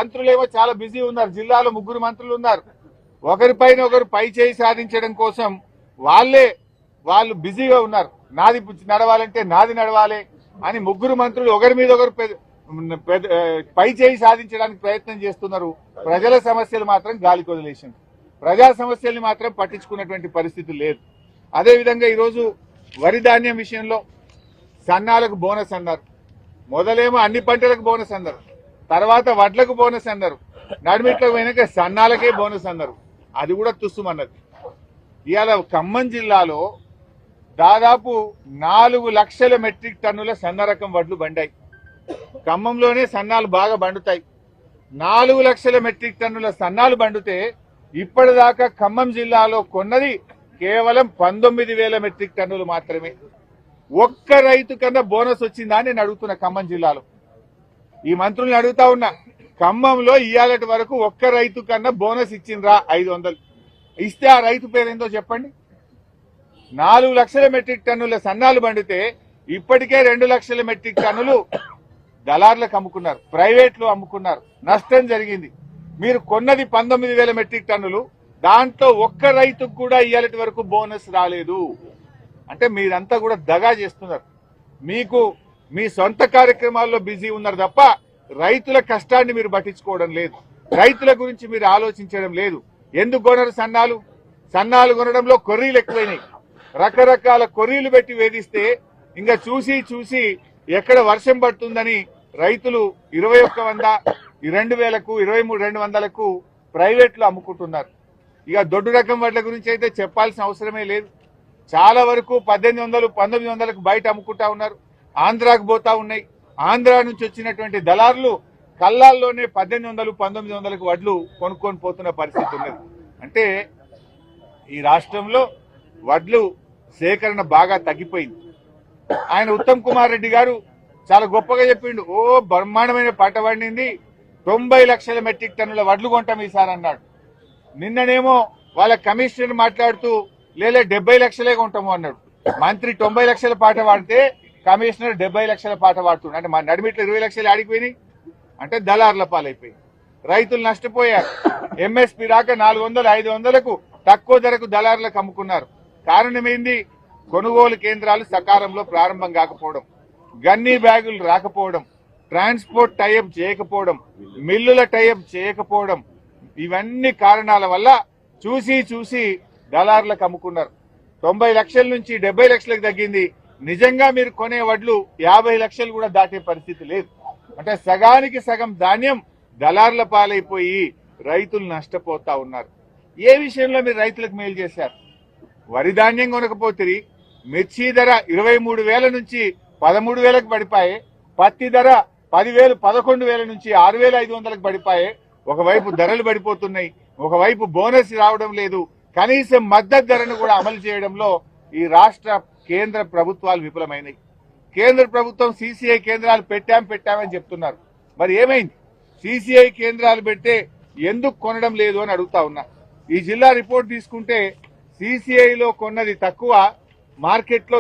మంత్రులేమో చాలా బిజీ ఉన్నారు. జిల్లాలో 3 మంత్రులు ఉన్నారు. ఒకరిపైన ఒకరు పై చేయి సాధించడం కోసం వాళ్ళు బిజీగా ఉన్నారు. నాది నడవాలంటే నాది నడవాలి అని 3 మంత్రులు ఒకరి మీద ఒకరు పై చేయి సాధించడానికి ప్రయత్నం చేస్తున్నారు. ప్రజల సమస్యలు మాత్రం గాలికి వదిలేసింది. ప్రజా సమస్యల్ని మాత్రం పట్టించుకున్నటువంటి పరిస్థితి లేదు. అదేవిధంగా ఈరోజు వరి ధాన్యం విషయంలో సన్నాలకు బోనస్ అన్నారు. మొదలేమో అన్ని పంటలకు బోనస్ అన్నారు, తర్వాత వడ్లకు బోనస్ అన్నారు, నడిమిట్లకు పోయినాక సన్నాలకే బోనస్ అన్నారు. అది కూడా తుస్సుమన్నది. ఇవాళ ఖమ్మం జిల్లాలో దాదాపు 4 లక్షల మెట్రిక్ టన్నుల సన్న రకం వడ్లు బండాయి. ఖమ్మంలోనే సన్నాలు బాగా బండుతాయి. 4 లక్షల మెట్రిక్ టన్నుల సన్నాలు బండితే ఇప్పటిదాకా ఖమ్మం జిల్లాలో కొన్నది కేవలం 19,000 మెట్రిక్ టన్నులు మాత్రమే. ఒక్క రైతు కన్నా బోనస్ వచ్చిందా అని నేను అడుగుతున్నా. ఖమ్మం జిల్లాలో ఈ మంత్రుల్ని అడుగుతా ఉన్నా, ఖమ్మంలో ఇయ్యాలటి వరకు ఒక్క రైతు కన్నా బోనస్ ఇచ్చిండ్రా? 500 ఇస్తే ఆ రైతు పేరేందో చెప్పండి. 4 లక్షల మెట్రిక్ టన్నుల సన్నాలు బండితే ఇప్పటికే 2 లక్షల మెట్రిక్ టన్నులు దళార్లకు అమ్ముకున్నారు, ప్రైవేట్లు అమ్ముకున్నారు, నష్టం జరిగింది. మీరు కొన్నది 19,000 మెట్రిక్ టన్నులు, దాంట్లో ఒక్క రైతుకు కూడా ఇయ్యాలటి వరకు బోనస్ రాలేదు. అంటే మీరంతా కూడా దగా చేస్తున్నారు. మీకు మీ సొంత కార్యక్రమాల్లో బిజీ ఉన్నారు తప్ప రైతుల కష్టాన్ని మీరు పట్టించుకోవడం లేదు. రైతుల గురించి మీరు ఆలోచించడం లేదు. ఎందుకు కొనరు సన్నాలు? సన్నాలు కొనడంలో కొర్రీలు ఎక్కువైనాయి. రకరకాల కొర్రీలు పెట్టి వేధిస్తే ఇంకా చూసి ఎక్కడ వర్షం పడుతుందని రైతులు 2100, 2,000కు, 23,200కు ప్రైవేట్లు అమ్ముకుంటున్నారు. ఇక దొడ్డు రకం వడ్ల గురించి అయితే చెప్పాల్సిన అవసరమే లేదు. చాలా వరకు 1800, 1900కు బయట అమ్ముకుంటా ఉన్నారు. ఆంధ్రాకు పోతా ఉన్నాయి. ఆంధ్ర నుంచి వచ్చినటువంటి దళారులు కల్లాల్లోనే 1800, 1900కు వడ్లు కొనుక్కొని పోతున్న పరిస్థితి ఉన్నది. అంటే ఈ రాష్ట్రంలో వడ్లు సేకరణ బాగా తగ్గిపోయింది. ఆయన ఉత్తమ్ కుమార్ రెడ్డి గారు చాలా గొప్పగా చెప్పిండు. బ్రహ్మాండమైన పంట పండింది, 90 లక్షల మెట్రిక్ టన్నుల వడ్లు కొంటాం ఈసారి అన్నాడు. నిన్ననేమో వాళ్ళ కమిషనర్ మాట్లాడుతూ 70 లక్షలే కొంటాము అన్నాడు. మంత్రి 90 లక్షల పాట పాడితే కమిషనర్ 70 లక్షల పాట పాడుతున్నాడు. అంటే మా నడిమిట్లో 20 లక్షలు ఆడిపోయినాయి. అంటే దళారుల పాలైపోయింది. రైతులు నష్టపోయారు. ఎంఎస్పీ రాక 400, 500లకు తక్కువ ధరకు దళారులకు అమ్ముకున్నారు. కారణం ఏంది? కొనుగోలు కేంద్రాలు సకాలంలో ప్రారంభం కాకపోవడం, గన్నీ బ్యాగులు రాకపోవడం, ట్రాన్స్పోర్ట్ టైఅప్ చేయకపోవడం, మిల్లుల టైఅప్ చేయకపోవడం, ఇవన్నీ కారణాల వల్ల చూసి దళారులకు అమ్ముకున్నారు. 90 లక్షల నుంచి 70 లక్షలకు తగ్గింది. నిజంగా మీరు కొనే వడ్లు 50 లక్షలు కూడా దాటే పరిస్థితి లేదు. అంటే సగానికి సగం ధాన్యం దళారుల పాలైపోయి రైతులు నష్టపోతా ఉన్నారు. ఏ విషయంలో మీరు రైతులకు మేలు చేశారు? వరి ధాన్యం కొనకపోతే మిర్చి ధర 23,000 నుంచి 13,000కు పడిపాయే. పత్తి ధర 10,000, 11,000 నుంచి 6,500కు పడిపాయే. ఒకవైపు ధరలు పడిపోతున్నాయి, ఒకవైపు బోనస్ రావడం లేదు. కనీసం మద్దతు ధరను కూడా అమలు చేయడంలో ఈ రాష్ట్ర కేంద్ర ప్రభుత్వాలు విఫలమైనవి. కేంద్ర ప్రభుత్వం సీసీఐ కేంద్రాలు పెట్టామని చెప్తున్నారు. మరి ఏమైంది? సీసీఐ కేంద్రాలు పెడితే ఎందుకు కొనడం లేదు అని అడుగుతా ఉన్నా. ఈ జిల్లా రిపోర్ట్ తీసుకుంటే సీసీఐలో కొన్నది తక్కువ, మార్కెట్లో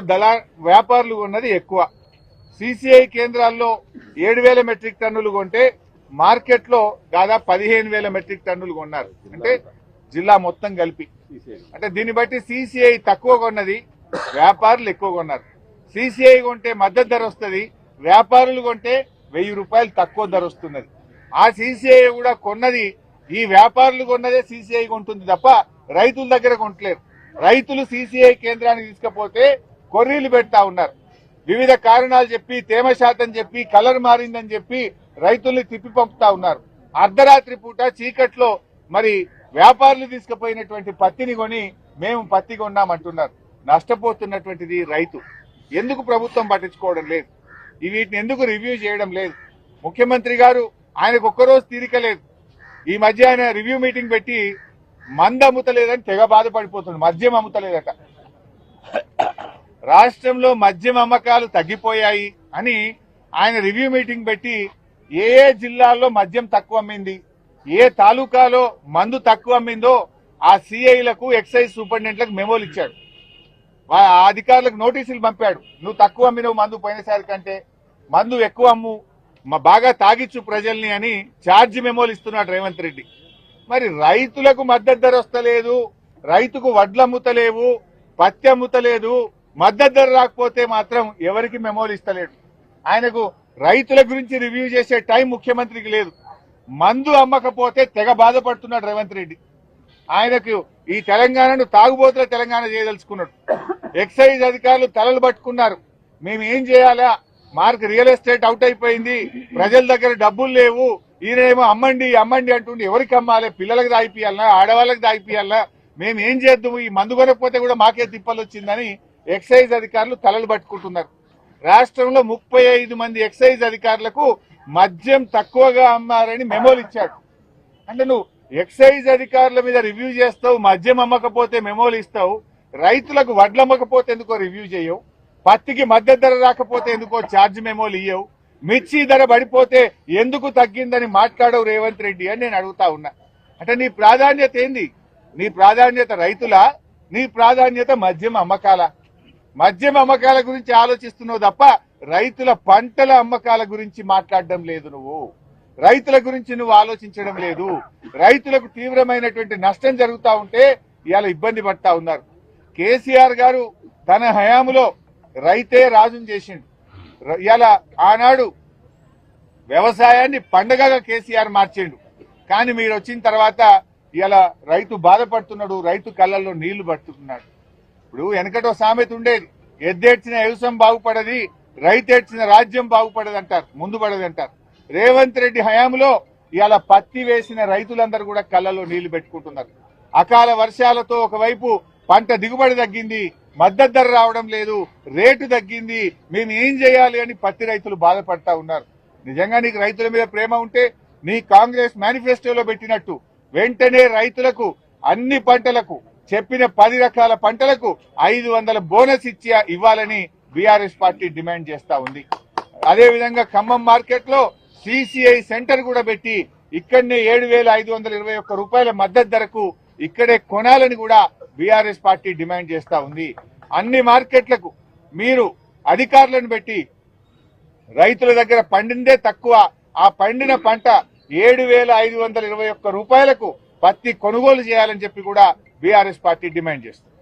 వ్యాపారులు కొన్నది ఎక్కువ. సీసీఐ కేంద్రాల్లో 7,000 మెట్రిక్ టన్నులు కొంటే మార్కెట్లో దాదాపు 15,000 మెట్రిక్ టన్నులు కొన్నారు. అంటే జిల్లా మొత్తం కలిపి. అంటే దీన్ని బట్టి సీసీఐ తక్కువ కొన్నది, వ్యాపారులు ఎక్కువ కొన్నారు. సీసీఐ కొంటే మద్దతు ధర వస్తుంది, వ్యాపారులు కొంటే 1000 రూపాయలు తక్కువ ధర వస్తున్నది. ఆ సీసీఐ కూడా కొన్నది, ఈ వ్యాపారులు కొన్నదే సీసీఐ కొంటుంది తప్ప రైతుల దగ్గర కొంటలేరు. రైతులు సీసీఐ కేంద్రానికి తీసుకపోతే కొర్రీలు పెడతా ఉన్నారు. వివిధ కారణాలు చెప్పి, తేమ శాతం చెప్పి, కలర్ మారిందని చెప్పి రైతుల్ని తిప్పి పంపుతా ఉన్నారు. అర్ధరాత్రి పూట చీకట్లో మరి వ్యాపారులు తీసుకుపోయినటువంటి పత్తిని కొని మేము పత్తి కొన్నామంటున్నారు. నష్టపోతున్నటువంటిది రైతు. ఎందుకు ప్రభుత్వం పట్టించుకోవడం లేదు? వీటిని ఎందుకు రివ్యూ చేయడం లేదు? ముఖ్యమంత్రి గారు ఆయనకు ఒక్కరోజు తీరిక లేదు. ఈ మధ్య ఆయన రివ్యూ మీటింగ్ పెట్టి మందు అమ్ముతలేదని తెగ బాధపడిపోతుంది. మద్యం అమ్ముతలేదట. రాష్ట్రంలో మద్యం అమ్మకాలు తగ్గిపోయాయి అని ఆయన రివ్యూ మీటింగ్ పెట్టి ఏ జిల్లాల్లో మద్యం తక్కువ అమ్మింది, ఏ తాలూకాలో మందు తక్కువ అమ్మిందో ఆ సిఐలకు, ఎక్సైజ్ సూపరింటెండెంట్లకు మెమోలు ఇచ్చాడు. ఆ అధికారులకు నోటీసులు పంపాడు. నువ్వు తక్కువ అమ్మినవు మందు, పోయినసారి కంటే మందు ఎక్కువ అమ్ము, బాగా తాగిచ్చు ప్రజల్ని అని ఛార్జ్ మెమోలు ఇస్తున్నాడు రేవంత్ రెడ్డి. మరి రైతులకు మద్దతు ధర వస్తలేదు, రైతుకు వడ్లు అమ్ముతలేవు, పత్తి అమ్ముతలేదు, మద్దతు ధర రాకపోతే మాత్రం ఎవరికి మెమోలు ఇస్తలేడు. ఆయనకు రైతుల గురించి రివ్యూ చేసే టైం ముఖ్యమంత్రికి లేదు. మందు అమ్మకపోతే తెగ బాధపడుతున్నాడు రేవంత్ రెడ్డి. ఆయనకు ఈ తెలంగాణను తాగుబోతుల తెలంగాణ చేయదలుచుకున్నాడు. ఎక్సైజ్ అధికారులు తలలు పట్టుకున్నారు. మేము ఏం చేయాలా, రియల్ ఎస్టేట్ అవుట్ అయిపోయింది, ప్రజల దగ్గర డబ్బులు లేవు, ఈయనేమో అమ్మండి అమ్మండి అంటుండే, ఎవరికి అమ్మాలి, పిల్లలకు దాగిపియాలనా, ఆడవాళ్ళకి దాగిపియాలనా, మేము ఏం చేద్దాము, ఈ మందు కొనకపోతే కూడా మాకే తిప్పలు వచ్చిందని ఎక్సైజ్ అధికారులు తలలు పట్టుకుంటున్నారు. రాష్ట్రంలో 35 మంది ఎక్సైజ్ అధికారులకు మద్యం తక్కువగా అమ్మారని మెమోలు ఇచ్చాడు. అంటే నువ్వు ఎక్సైజ్ అధికారుల మీద రివ్యూ చేస్తావు, మద్యం అమ్మకపోతే మెమోలు ఇస్తావు, రైతులకు వడ్లు అమ్మకపోతే ఎందుకో రివ్యూ చేయవు, పత్తికి మద్దతు ధర రాకపోతే ఎందుకో ఛార్జ్ మెమోలు ఇయ్యవు, మిర్చి ధర పడిపోతే ఎందుకు తగ్గిందని మాట్లాడవు రేవంత్ రెడ్డి అని నేను అడుగుతా ఉన్నా. అంటే నీ ప్రాధాన్యత ఏంది? నీ ప్రాధాన్యత రైతులా, నీ ప్రాధాన్యత మద్యం అమ్మకాల? మద్యం అమ్మకాల గురించి ఆలోచిస్తున్నావు తప్ప రైతుల పంటల అమ్మకాల గురించి మాట్లాడడం లేదు. నువ్వు రైతుల గురించి నువ్వు ఆలోచించడం లేదు. రైతులకు తీవ్రమైనటువంటి నష్టం జరుగుతూ ఉంటే ఇవాళ ఇబ్బంది పడతా ఉన్నారు. కేసీఆర్ గారు తన హయాంలో రైతే రాజుని చేసిండు. ఇవాళ ఆనాడు వ్యవసాయాన్ని పండగగా కేసీఆర్ మార్చిండు. కానీ మీరు వచ్చిన తర్వాత ఇవాళ రైతు బాధపడుతున్నాడు, రైతు కళ్ళల్లో నీళ్లు పట్టుకున్నాడు. ఇప్పుడు వెనకటో సామెత ఉండేది, ఎద్దేడ్చిన వ్యవసాయం బాగుపడది, రైతేడ్చిన రాజ్యం బాగుపడదు అంటారు, ముందు పడదు అంటారు. రేవంత్ రెడ్డి హయాంలో ఇవాళ పత్తి వేసిన రైతులందరూ కూడా కళ్ళలో నీళ్లు పెట్టుకుంటున్నారు. అకాల వర్షాలతో ఒకవైపు పంట దిగుబడి తగ్గింది, మద్దతు ధర రావడం లేదు, రేటు తగ్గింది, మేము ఏం చేయాలి అని పత్తి రైతులు బాధపడతా ఉన్నారు. నిజంగా నీకు రైతుల మీద ప్రేమ ఉంటే నీ కాంగ్రెస్ మేనిఫెస్టోలో పెట్టినట్టు వెంటనే రైతులకు అన్ని పంటలకు చెప్పిన 10 రకాల పంటలకు 500 బోనస్ ఇవ్వాలని బీఆర్ఎస్ పార్టీ డిమాండ్ చేస్తా ఉంది. అదేవిధంగా ఖమ్మం మార్కెట్ లో సిసిఐ సెంటర్ కూడా పెట్టి ఇక్కడనే 7,521 రూపాయల మద్దతు ధరకు ఇక్కడే కొనాలని కూడా బీఆర్ఎస్ పార్టీ డిమాండ్ చేస్తా ఉంది. అన్ని మార్కెట్లకు మీరు అధికారులను పెట్టి రైతుల దగ్గర పండిందే తక్కువ, ఆ పండిన పంట 7,521 రూపాయలకు పత్తి కొనుగోలు చేయాలని చెప్పి కూడా బీఆర్ఎస్ పార్టీ డిమాండ్ చేస్తుంది.